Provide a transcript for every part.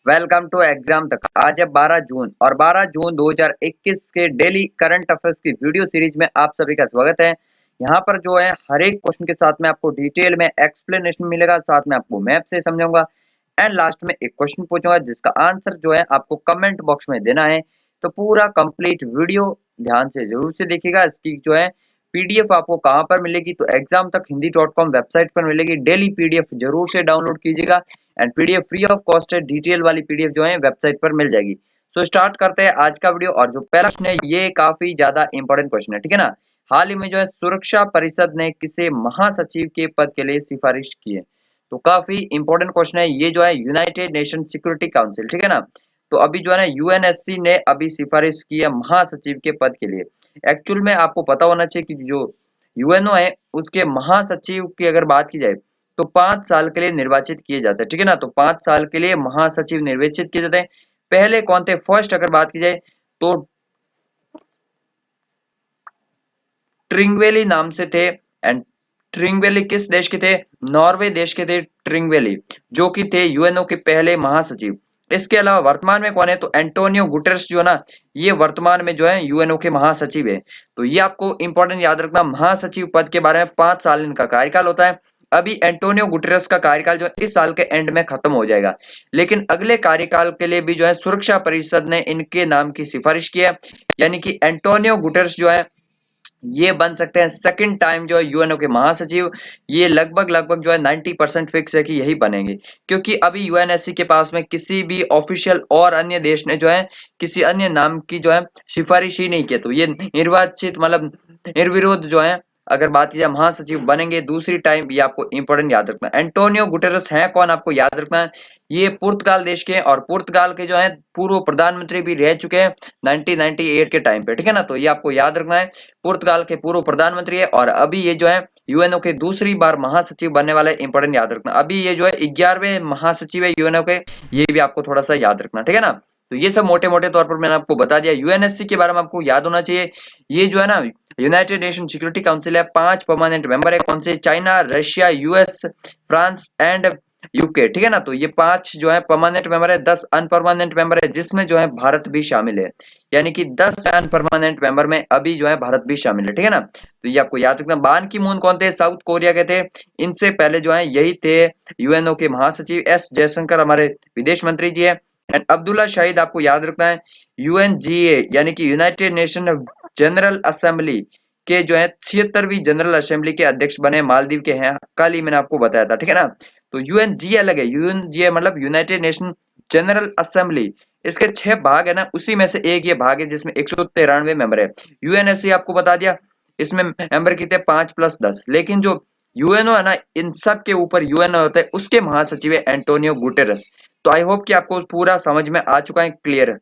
Welcome to exam तक। आज है 12 जून और 12 जून 2021 के डेली करंट अफेयर्स की वीडियो सीरीज में आप सभी का स्वागत है। यहाँ पर जो है हर एक क्वेश्चन के साथ में आपको डिटेल में एक्सप्लेनेशन मिलेगा, साथ में आपको मैप से समझाऊंगा एंड लास्ट में एक क्वेश्चन पूछूंगा जिसका आंसर जो है आपको कमेंट बॉक्स में देना है। तो पूरा कंप्लीट वीडियो ध्यान से जरूर से देखिएगा। इसकी जो है पीडीएफ आपको कहाँ पर मिलेगी, तो एग्जाम तक हिंदी.com वेबसाइट पर मिलेगी। डेली पीडीएफ जरूर से डाउनलोड कीजिएगा and PDF free of cost है। डिटेल वाली पीडीएफ जो है वेबसाइट पर मिल जाएगी। तो स्टार्ट करते हैं आज का वीडियो। और जो पहला क्वेश्चन है ये काफी ज्यादा इंपॉर्टेंट क्वेश्चन है, ठीक है ना। हाल ही में जो है सुरक्षा परिषद ने किसे महासचिव के पद के लिए सिफारिश की है। तो काफी इंपॉर्टेंट क्वेश्चन है ये, जो है यूनाइटेड नेशन सिक्योरिटी काउंसिल, ठीक है ना। तो अभी जो है ना यूएनएससी ने अभी सिफारिश की है महासचिव के पद के लिए। एक्चुअल में आपको पता होना चाहिए कि जो यूएनओ है उसके महासचिव की अगर बात की जाए तो 5 साल के लिए निर्वाचित किए जाते हैं, ठीक है ना। तो 5 साल के लिए महासचिव निर्वाचित किए जाते हैं। पहले कौन थे? फर्स्ट अगर बात की जाए तो ट्रिंगवेली नाम से थे। एंड ट्रिंगवेली किस देश के थे? नॉर्वे देश के थे ट्रिंगवेली, जो कि थे यूएनओ के पहले महासचिव। इसके अलावा वर्तमान में कौन है? तो एंटोनियो गुटेरेस जो है ना, ये वर्तमान में जो है यूएनओ के महासचिव है। तो ये आपको इंपॉर्टेंट याद रखना, महासचिव पद के बारे में 5 साल इनका कार्यकाल होता है। अभी एंटोनियो गुटेरेस का कार्यकाल जो इस साल के एंड में खत्म हो जाएगा, लेकिन अगले कार्यकाल के लिए भी जो है सुरक्षा परिषद ने इनके नाम की सिफारिश की है। यानी कि एंटोनियो गुटेरेस जो है ये बन सकते हैं सेकंड टाइम जो है यूएनओ के महासचिव। ये लगभग लगभग जो है 90% फिक्स है कि यही बनेंगे, क्योंकि अभी यूएनएससी के पास में किसी भी ऑफिशियल और अन्य देश ने जो है किसी अन्य नाम की जो है सिफारिश ही नहीं की। तो ये निर्वाचित मतलब निर्विरोध जो है अगर बात की जाए महासचिव बनेंगे दूसरी टाइम। ये आपको इंपॉर्टेंट याद रखना। एंटोनियो गुटेरेस है कौन, आपको याद रखना है। ये पुर्तगाल देश के हैं और पुर्तगाल के जो है पूर्व प्रधानमंत्री भी रह चुके हैं 1998 के टाइम पे, ठीक है ना। तो ये आपको याद रखना है, पुर्तगाल के पूर्व प्रधानमंत्री है और अभी ये जो है यूएनओ के दूसरी बार महासचिव बनने वाले। इंपॉर्टेंट याद रखना, अभी ये जो है 11वें महासचिव है यूएनओ के। ये भी आपको थोड़ा सा याद रखना, ठीक है ना। तो ये सब मोटे मोटे तौर पर मैंने आपको बता दिया। यूएनएससी के बारे में आपको याद होना चाहिए, ये जो है ना यूनाइटेड नेशन सिक्योरिटी काउंसिल है। 5 परमानेंट मेंबर है, कौन से? China, Russia, US, France and UK, ठीक है ना। तो ये 5 जो है परमानेंट मेंबर है, 10 अनपरमानेंट मेंबर है, जिसमें जो है भारत भी शामिल है। यानी कि 10 अनपरमानेंट मेंबर में अभी जो है भारत भी शामिल है, ठीक है ना। तो ये आपको याद रखना। बान की मून कौन थे? साउथ कोरिया के थे। इनसे पहले जो है यही थे यूएनओ के महासचिव। एस जयशंकर हमारे विदेश मंत्री जी है। एंड अब्दुल्ला शाहिद आपको याद रखना है यूएनजीए यानी कि यूनाइटेड नेशन जनरल असेंबली के जो है 76वीं जनरल असेंबली के अध्यक्ष बने, मालदीव के हैं। कल ही मैंने आपको बताया था, ठीक है ना। तो यूएनजीए अलग है, यूएनजीए मतलब यूनाइटेड नेशन जनरल असेंबली। इसके 6 भाग है ना, उसी में से एक ये भाग है जिसमें 193 मेंबर है। यूएनएससी आपको बता दिया, इसमें मेंबर कितने? 5+10। लेकिन जो यूएनओ है ना, इन सब के ऊपर यूएनओ होता है, उसके महासचिव है एंटोनियो गुटेरेस। तो आई होप कि आपको पूरा समझ में आ चुका है, क्लियर है।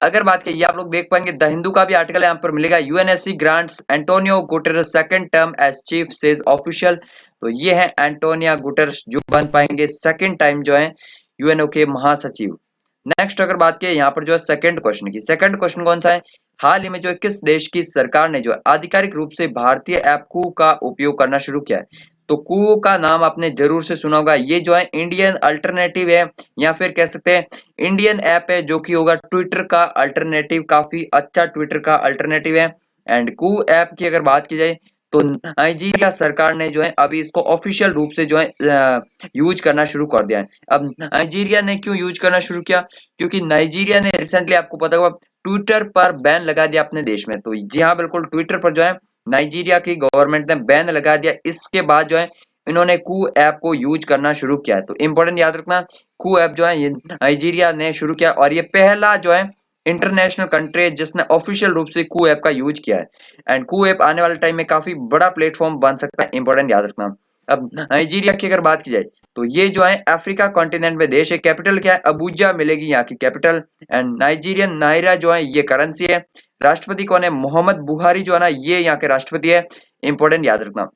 अगर बात की आप लोग देख पाएंगे द हिंदू का भी आर्टिकल यहाँ पर मिलेगा, UNSC grants Antonio Guterres second term as chief says official. तो ये है एंटोनिया गुटेरेस जो बन पाएंगे सेकंड टाइम जो है यूएनओ के महासचिव। नेक्स्ट अगर बात की यहाँ पर जो है सेकंड क्वेश्चन की, सेकंड क्वेश्चन कौन सा है? हाल ही में जो है किस देश की सरकार ने जो है आधिकारिक रूप से भारतीय ऐप कू का उपयोग करना शुरू किया है। तो कू का नाम आपने जरूर से सुना होगा। ये जो है इंडियन अल्टरनेटिव है, या फिर कह सकते हैं इंडियन ऐप है, जो कि होगा ट्विटर का अल्टरनेटिव। काफी अच्छा ट्विटर का अल्टरनेटिव है। एंड कू ऐप की अगर बात की जाए तो नाइजीरिया सरकार ने जो है अभी इसको ऑफिशियल रूप से जो है यूज करना शुरू कर दिया है। अब नाइजीरिया ने क्यों यूज करना शुरू किया? क्योंकि नाइजीरिया ने रिसेंटली आपको पता होगा ट्विटर पर बैन लगा दिया अपने देश में। तो जी हाँ बिल्कुल, ट्विटर पर जो है नाइजीरिया की गवर्नमेंट ने बैन लगा दिया। इसके बाद जो है इन्होंने कू ऐप को यूज करना शुरू किया है। तो इंपॉर्टेंट याद रखना, कू ऐप जो है ये नाइजीरिया ने शुरू किया और ये पहला जो है इंटरनेशनल कंट्री है जिसने ऑफिशियल रूप से कू ऐप का यूज किया है। एंड कू ऐप आने वाले टाइम में काफी बड़ा प्लेटफॉर्म बन सकता है, इंपॉर्टेंट याद रखना। अब नाइजीरिया की अगर बात की जाए तो ये जो है अफ्रीका कॉन्टिनेंट में देश है। कैपिटल क्या है? अबुजा मिलेगी यहाँ की कैपिटल। एंड नाइजीरियन नायरा जो है ये करेंसी है। राष्ट्रपति कौन है? मोहम्मद बुहारी जो है ना, ये यहाँ के राष्ट्रपति है। इंपॉर्टेंट याद रखना।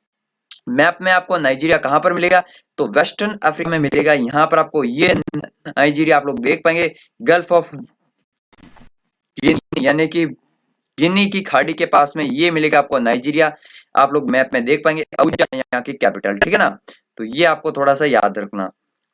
मैप में आपको नाइजीरिया कहां पर मिलेगा? तो वेस्टर्न अफ्रीका में मिलेगा। यहाँ पर आपको ये नाइजीरिया आप लोग देख पाएंगे, गल्फ ऑफ गिनी यानी कि गिनी की खाड़ी के पास में ये मिलेगा आपको नाइजीरिया। आप लोग मैप में देख पाएंगे, अबुजा यहाँ की कैपिटल, ठीक है ना। तो ये आपको थोड़ा सा याद रखना।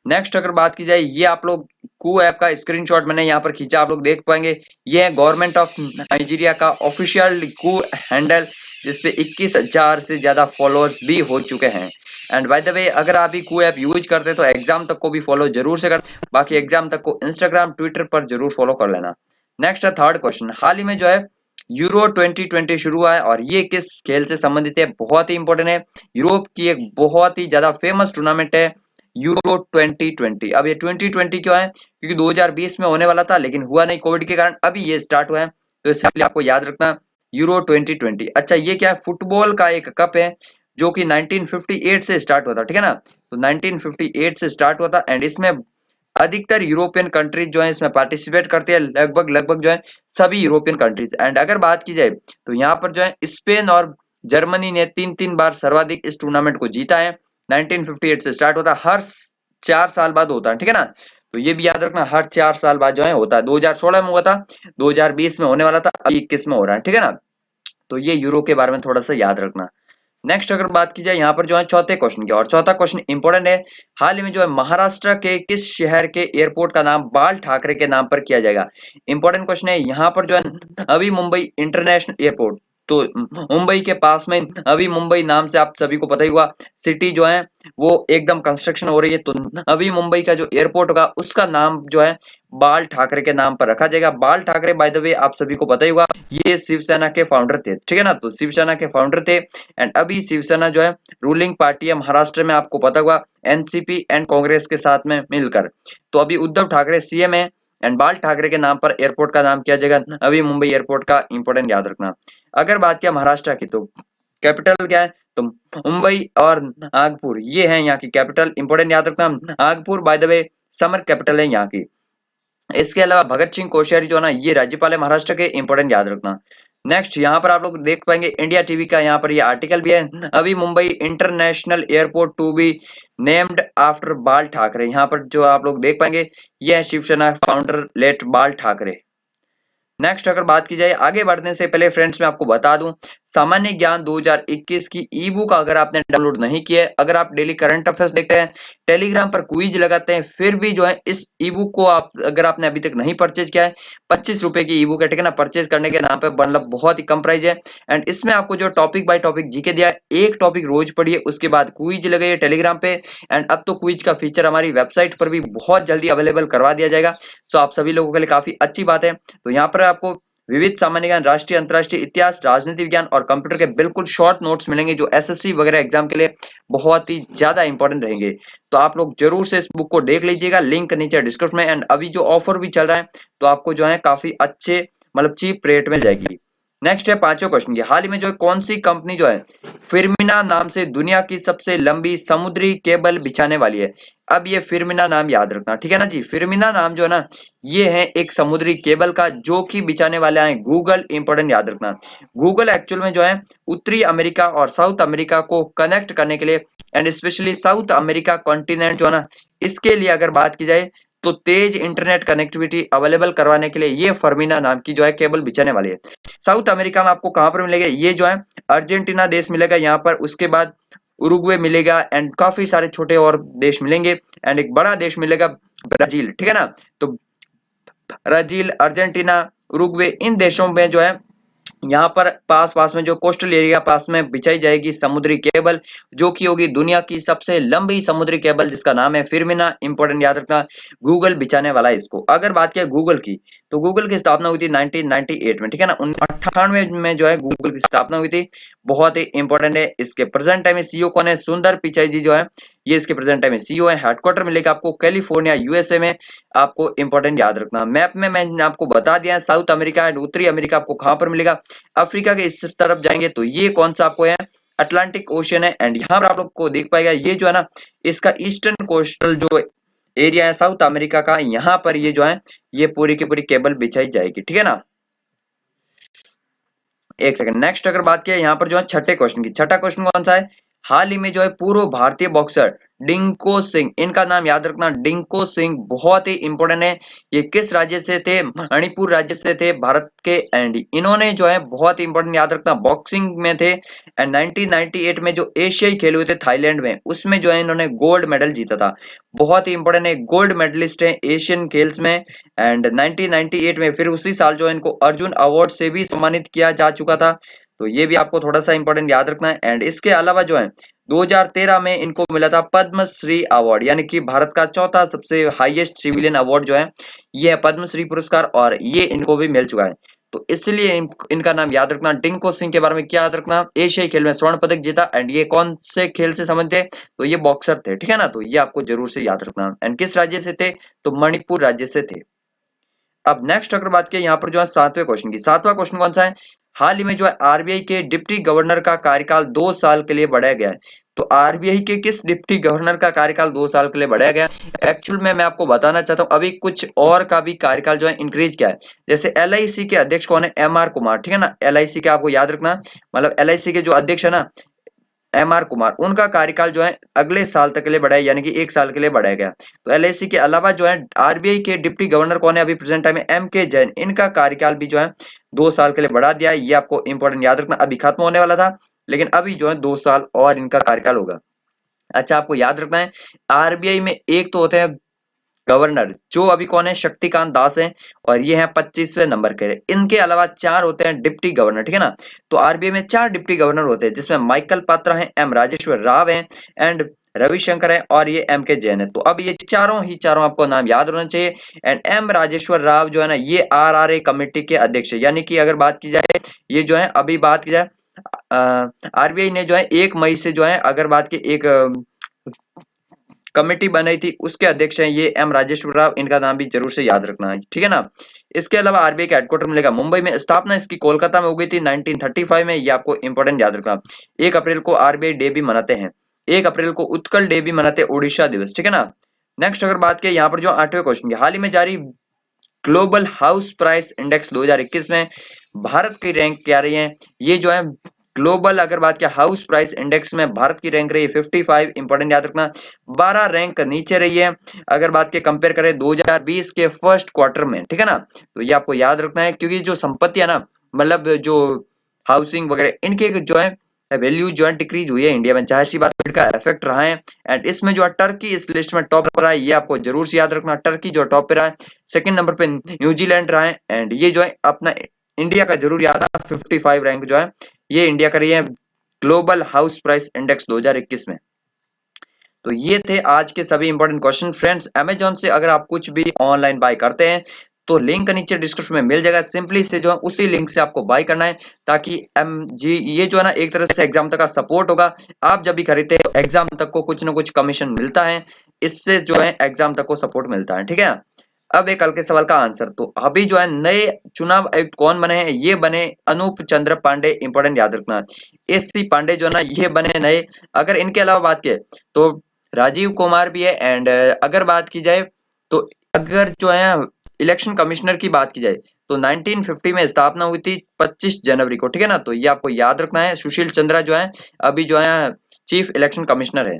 नेक्स्ट अगर बात की जाए, ये आप लोग कू ऐप का स्क्रीनशॉट मैंने यहाँ पर खींचा, आप लोग देख पाएंगे। ये है गवर्नमेंट ऑफ नाइजीरिया का ऑफिशियल कू हैंडल, जिसपे 21,000 से ज्यादा फॉलोअर्स भी हो चुके हैं। एंड बाय द वे, अगर आप भी कू ऐप यूज करते हैं तो एग्जाम तक को भी फॉलो जरूर से कर, बाकी एग्जाम तक को इंस्टाग्राम ट्विटर पर जरूर फॉलो कर लेना। नेक्स्ट है थर्ड क्वेश्चन, हाल ही में जो है यूरो 2020 शुरू हुआ है और ये किस खेल से संबंधित है, बहुत ही इंपॉर्टेंट है। यूरोप की एक बहुत ही ज्यादा फेमस टूर्नामेंट है यूरो 2020। अब ये 2020 क्यों है, क्योंकि 2020 में होने वाला था लेकिन हुआ नहीं कोविड के कारण, अभी ये स्टार्ट हुआ है, तो इसलिए आपको याद रखना यूरो 2020। अच्छा, ये क्या है, फुटबॉल का एक कप है जो कि 1958 से स्टार्ट हुआ था, ठीक है ना। तो 1958 से स्टार्ट हुआ था एंड इसमें अधिकतर यूरोपियन कंट्रीज जो है इसमें पार्टिसिपेट करते हैं, लगभग जो है सभी यूरोपियन कंट्रीज। एंड अगर बात की जाए तो यहाँ पर जो है स्पेन और जर्मनी ने 3-3 बार सर्वाधिक इस टूर्नामेंट को जीता है। 1958 से स्टार्ट होता है, हर 4 साल बाद होता है, ठीक है ना। तो ये भी याद रखना, हर 4 साल बाद जो है होता है। 2016 में हुआ था, 2020 में होने वाला था, अभी 21 में हो रहा है, ठीक है ना। तो ये यूरो के बारे में थोड़ा सा याद रखना। नेक्स्ट अगर बात की जाए यहाँ पर जो है चौथे क्वेश्चन की, और चौथा क्वेश्चन इंपॉर्टेंट है। हाल ही में जो है महाराष्ट्र के किस शहर के एयरपोर्ट का नाम बाल ठाकरे के नाम पर किया जाएगा, इंपॉर्टेंट क्वेश्चन है। यहाँ पर जो है अभी मुंबई इंटरनेशनल एयरपोर्ट, तो मुंबई के पास में अभी मुंबई नाम से आप सभी को पता ही हुआ, सिटी जो है वो एकदम कंस्ट्रक्शन हो रही है, तो अभी मुंबई का जो एयरपोर्ट होगा उसका नाम जो है बाल ठाकरे के नाम पर रखा जाएगा। बाल ठाकरे बाय द वे आप सभी को पता ही होगा, ये शिवसेना के फाउंडर थे, ठीक है ना। तो शिवसेना के फाउंडर थे एंड अभी शिवसेना जो है रूलिंग पार्टी है महाराष्ट्र में, आपको पता होगा एनसीपी एंड कांग्रेस के साथ में मिलकर। तो अभी उद्धव ठाकरे सीएम है एंड बाल ठाकरे के नाम पर एयरपोर्ट का नाम किया जाएगा अभी मुंबई एयरपोर्ट का, इंपॉर्टेंट याद रखना। अगर बात किया महाराष्ट्र की, तो कैपिटल क्या है, तो मुंबई और नागपुर ये है यहाँ की कैपिटल, इंपॉर्टेंट याद रखना। Nagpur by the way summer capital है यहाँ की। इसके अलावा भगत सिंह कोश्यारी जो है ना ये राज्यपाल है महाराष्ट्र के, इंपॉर्टेंट याद रखना। नेक्स्ट यहाँ पर आप लोग देख पाएंगे इंडिया टीवी का यहाँ पर ये आर्टिकल भी है, अभी Mumbai international airport to be named after Bal Thackeray. यहाँ पर जो आप लोग देख पाएंगे ये है शिवसेना फाउंडर लेट बाल ठाकरे। नेक्स्ट अगर बात की जाए, आगे बढ़ने से पहले फ्रेंड्स मैं आपको बता दूं, सामान्य ज्ञान 2021 की ई बुक अगर आपने डाउनलोड नहीं किया है, अगर आप डेली करंट अफेयर्स देखते हैं, टेलीग्राम पर क्विज लगाते हैं, फिर भी जो है इस ई बुक को आप अगर आपने अभी तक नहीं परचेज किया है, 25 रुपए की ई बुक है, ठीक है ना। परचेज करने के नाम पे मतलब बहुत ही कम प्राइस है एंड इसमें आपको जो टॉपिक बाय टॉपिक जीके दिया है, एक टॉपिक रोज पढ़िए, उसके बाद क्विज लगाइए टेलीग्राम पे। एंड अब तो क्विज का फीचर हमारी वेबसाइट पर भी बहुत जल्दी अवेलेबल करवा दिया जाएगा, सो आप सभी लोगों के लिए काफी अच्छी बात है। तो यहाँ पर आपको विविध सामान्य ज्ञान, राष्ट्रीय अंतर्राष्ट्रीय इतिहास, राजनीति विज्ञान और कंप्यूटर के बिल्कुल शॉर्ट नोट्स मिलेंगे जो एसएससी वगैरह एग्जाम के लिए बहुत ही ज्यादा इंपॉर्टेंट रहेंगे। तो आप लोग जरूर से इस बुक को देख लीजिएगा, लिंक नीचे डिस्क्रिप्शन में। एंड अभी जो ऑफर भी चल रहा है तो आपको जो है काफी अच्छे मतलब चीप रेट में जाएगी। नेक्स्ट है पांचवें क्वेश्चन की, हाल ही में जो है कौन सी कंपनी जो है फिरमिना नाम से दुनिया की सबसे लंबी समुद्री केबल बिछाने वाली है। अब ये फिरमिना नाम याद रखना, ठीक है ना जी। फिरमिना नाम जो है ना ये है एक समुद्री केबल का जो कि बिछाने वाले हैं गूगल, इंपॉर्टेंट याद रखना। गूगल एक्चुअल में जो है उत्तरी अमेरिका और साउथ अमेरिका को कनेक्ट करने के लिए and specially south America continent जो है ना इसके लिए अगर बात की जाए तो तेज इंटरनेट कनेक्टिविटी अवेलेबल करवाने के लिए ये फर्मिना नाम की जो है केबल बिछाने वाली है। साउथ अमेरिका में आपको कहां पर मिलेगा, ये जो है अर्जेंटीना देश मिलेगा यहाँ पर, उसके बाद उरुग्वे मिलेगा एंड काफी सारे छोटे और देश मिलेंगे एंड एक बड़ा देश मिलेगा ब्राजील, ठीक है ना। तो ब्राजील, अर्जेंटीना, उरुग्वे इन देशों में जो है यहाँ पर पास में जो कोस्टल एरिया पास में बिछाई जाएगी समुद्री केबल, जो कि होगी दुनिया की सबसे लंबी समुद्री केबल जिसका नाम है फिरमिना, इंपॉर्टेंट याद रखना। गूगल बिछाने वाला है इसको। अगर बात किया गूगल की, तो गूगल की स्थापना हुई थी 1998 में, ठीक है ना। 98 में जो है गूगल की स्थापना हुई थी, बहुत ही इंपॉर्टेंट है। इसके प्रेजेंट टाइम में सीईओ कौन है, सुंदर पिचाई जी जो है ये इसके प्रेजेंट टाइम में सीईओ है। हेडक्वार्टर मिलेगा आपको कैलिफोर्निया यूएसए में, आपको इंपॉर्टेंट याद रखना। मैप में मैंने आपको बता दिया है साउथ अमेरिका एंड उत्तरी अमेरिका आपको कहां पर मिलेगा। अफ्रीका के इस तरफ जाएंगे तो ये कौन सा आपको है, अटलांटिक ओशियन है एंड यहाँ पर आप लोग को देख पाएगा ये जो है ना इसका ईस्टर्न कोस्टल जो एरिया है साउथ अमेरिका का, यहाँ पर ये जो है ये पूरी की पूरी केबल बिछाई जाएगी, ठीक है ना। एक सेकंड, नेक्स्ट अगर बात किया यहाँ पर जो है छठे क्वेश्चन की, छठा क्वेश्चन कौन सा है, हाल ही में जो है पूर्व भारतीय बॉक्सर डिंको सिंह, इनका नाम याद रखना, डिंको सिंह बहुत ही इंपॉर्टेंट है। ये किस राज्य से थे? मणिपुर राज्य से थे भारत के। एंड इन्होंने जो है बहुत इंपॉर्टेंट याद रखना, बॉक्सिंग में थे। एंड 1998 में जो एशियाई खेल हुए थे थाईलैंड में, उसमें जो है इन्होंने गोल्ड मेडल जीता था। बहुत ही इंपॉर्टेंट है, गोल्ड मेडलिस्ट है एशियन खेल्स में। एंड 1998 में फिर उसी साल जो है इनको अर्जुन अवार्ड से भी सम्मानित किया जा चुका था। तो ये भी आपको थोड़ा सा इंपॉर्टेंट याद रखना है। एंड इसके अलावा जो है 2013 में इनको मिला था पद्मश्री अवार्ड, यानी कि भारत का चौथा सबसे हाईएस्ट सिविलियन अवार्ड जो है ये है पद्मश्री पुरस्कार, और ये इनको भी मिल चुका है। तो इसलिए इनका नाम याद रखना। डिंको सिंह के बारे में क्या याद रखना? एशियाई खेल में स्वर्ण पदक जीता। एंड ये कौन से खेल से संबंधित थे? तो ये बॉक्सर थे, ठीक है ना। तो ये आपको जरूर से याद रखना। एंड किस राज्य से थे? तो मणिपुर राज्य से थे। अब नेक्स्ट अगर बात करें यहाँ पर जो है 7वें क्वेश्चन की, 7वां क्वेश्चन कौन सा है? हाल ही में जो है आरबीआई के डिप्टी गवर्नर का कार्यकाल 2 साल के लिए बढ़ाया गया है। तो आरबीआई के किस डिप्टी गवर्नर का कार्यकाल 2 साल के लिए बढ़ाया गया? एक्चुअल में मैं आपको बताना चाहता हूँ, अभी कुछ और का भी कार्यकाल जो है इंक्रीज किया है। जैसे एलआईसी के अध्यक्ष कौन है? एमआर कुमार, ठीक है ना। एलआईसी के आपको याद रखना, मतलब एलआईसी के जो अध्यक्ष है ना एमआर कुमार, उनका कार्यकाल जो है अगले साल तक के लिए बढ़ाया, यानी कि 1 साल के लिए बढ़ाया गया। तो एलआईसी के अलावा जो है आरबीआई के डिप्टी गवर्नर कौन है अभी प्रेजेंट टाइम में? एम के जैन, इनका कार्यकाल भी जो है 2 साल के लिए बढ़ा दिया है। ये आपको इंपॉर्टेंट याद रखना, अभी खत्म होने वाला था लेकिन अभी जो है 2 साल और इनका कार्यकाल होगा। अच्छा, आपको याद रखना है आरबीआई में एक तो होते हैं गवर्नर, जो अभी कौन है? शक्तिकांत दास है, और ये हैं 25वें नंबर के। इनके अलावा 4 होते हैं डिप्टी गवर्नर, ठीक है ना। तो आरबीआई में 4 डिप्टी गवर्नर होते हैं, जिसमें माइकल पात्रा है, एम राजेश्वर राव है, एंड रविशंकर है, और ये एम के जैन है। तो अब ये चारों आपको नाम याद होना चाहिए। एंड एम राजेश्वर राव जो है ना, ये आरआरए कमेटी के अध्यक्ष है, यानी कि अगर बात की जाए, ये जो है अभी बात की जाए आरबीआई ने जो है 1 मई से जो है अगर बात की एक कमेटी बनाई थी, उसके अध्यक्ष हैं ये एम राजेश्वर राव, इनका नाम भी जरूर से याद रखना है, ठीक है ना। इसके अलावा आरबीआई का हेडक्वार्टर मिलेगा मुंबई में, स्थापना इसकी कोलकाता में हो गई थी 1935 में। ये आपको इंपॉर्टेंट याद रखना। 1 अप्रैल को आरबीआई डे भी मनाते हैं, 1 अप्रैल को उत्कल डे भी मनाते हैं, ओडिशा दिवस, ठीक है ना। नेक्स्ट अगर बात करें यहाँ पर जो 8वें क्वेश्चन की, हाल ही में जारी ग्लोबल हाउस प्राइस इंडेक्स 2021 में भारत की रैंक क्या रही है? ये जो है ग्लोबल अगर बात किया हाउस प्राइस इंडेक्स में भारत की रैंक रही है 55, इंपॉर्टेंट याद रखना। 12 रैंक नीचे रही है अगर बात के कंपेयर करें 2020 के फर्स्ट क्वार्टर में, ठीक है ना। तो ये आपको याद रखना है, क्योंकि जो संपत्ति है ना, मतलब जो हाउसिंग वगैरह, इनके जो है वैल्यू जो है डिक्रीज हुई है इंडिया में, जाहिर सी बात है का इफेक्ट रहा है। एंड इसमें जो है टर्की इस लिस्ट में टॉप पर रहा है, ये आपको जरूर से याद रखना, टर्की जो टॉप पे रहा है। सेकंड नंबर पे न्यूजीलैंड रहा है। एंड ये जो है अपना इंडिया का जरूर याद है, 55 रैंक जो है ये इंडिया का रही है ग्लोबल हाउस प्राइस इंडेक्स 2021 में। तो ये थे आज के सभी इंपॉर्टेंट क्वेश्चन। फ्रेंड्स, अमेजोन से अगर आप कुछ भी ऑनलाइन बाय करते हैं तो लिंक नीचे डिस्क्रिप्शन में मिल जाएगा, सिंपली से जो है उसी लिंक से आपको बाय करना है, ताकि ये जो है ना एक तरह से एग्जाम तक का सपोर्ट होगा। आप जब भी खरीदते हैं तो एग्जाम तक को कुछ ना कुछ कमीशन मिलता है, इससे जो है एग्जाम तक को सपोर्ट मिलता है, ठीक है। अब एक कल के सवाल का आंसर, तो अभी जो है नए चुनाव आयुक्त कौन बने हैं? ये बने अनूप चंद्र पांडे, इंपॉर्टेंट याद रखना। एससी पांडे जो है ना ये बने नए। अगर इनके अलावा बात की तो राजीव कुमार भी है। एंड अगर बात की जाए तो अगर जो है इलेक्शन कमिश्नर की बात की जाए तो 1950 में स्थापना हुई थी 25 जनवरी को, ठीक है ना। तो ये आपको याद रखना है। सुशील चंद्रा जो है अभी जो है चीफ इलेक्शन कमिश्नर है।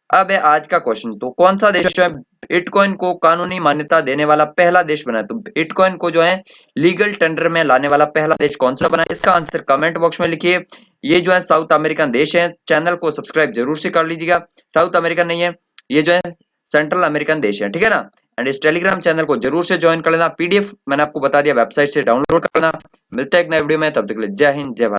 अब है आज का क्वेश्चन, तो कौन सा देश जो है बिटकॉइन को कानूनी मान्यता देने वाला पहला देश बना है? तो बिटकॉइन को जो है लीगल टेंडर में लाने वाला पहला देश कौन सा बना है? इसका आंसर कमेंट बॉक्स में लिखिए। ये जो है साउथ अमेरिकन देश है। चैनल को सब्सक्राइब जरूर से कर लीजिएगा। साउथ अमेरिकन नहीं है, ये जो है सेंट्रल अमेरिकन देश है, ठीक है ना। एंड इस टेलीग्राम चैनल को जरूर से ज्वाइन कर लेना। पीडीएफ मैंने आपको बता दिया, वेबसाइट से डाउनलोड कर लेना। मिलते हैं एक नए वीडियो में, तब तक के लिए जय हिंद जय भारत।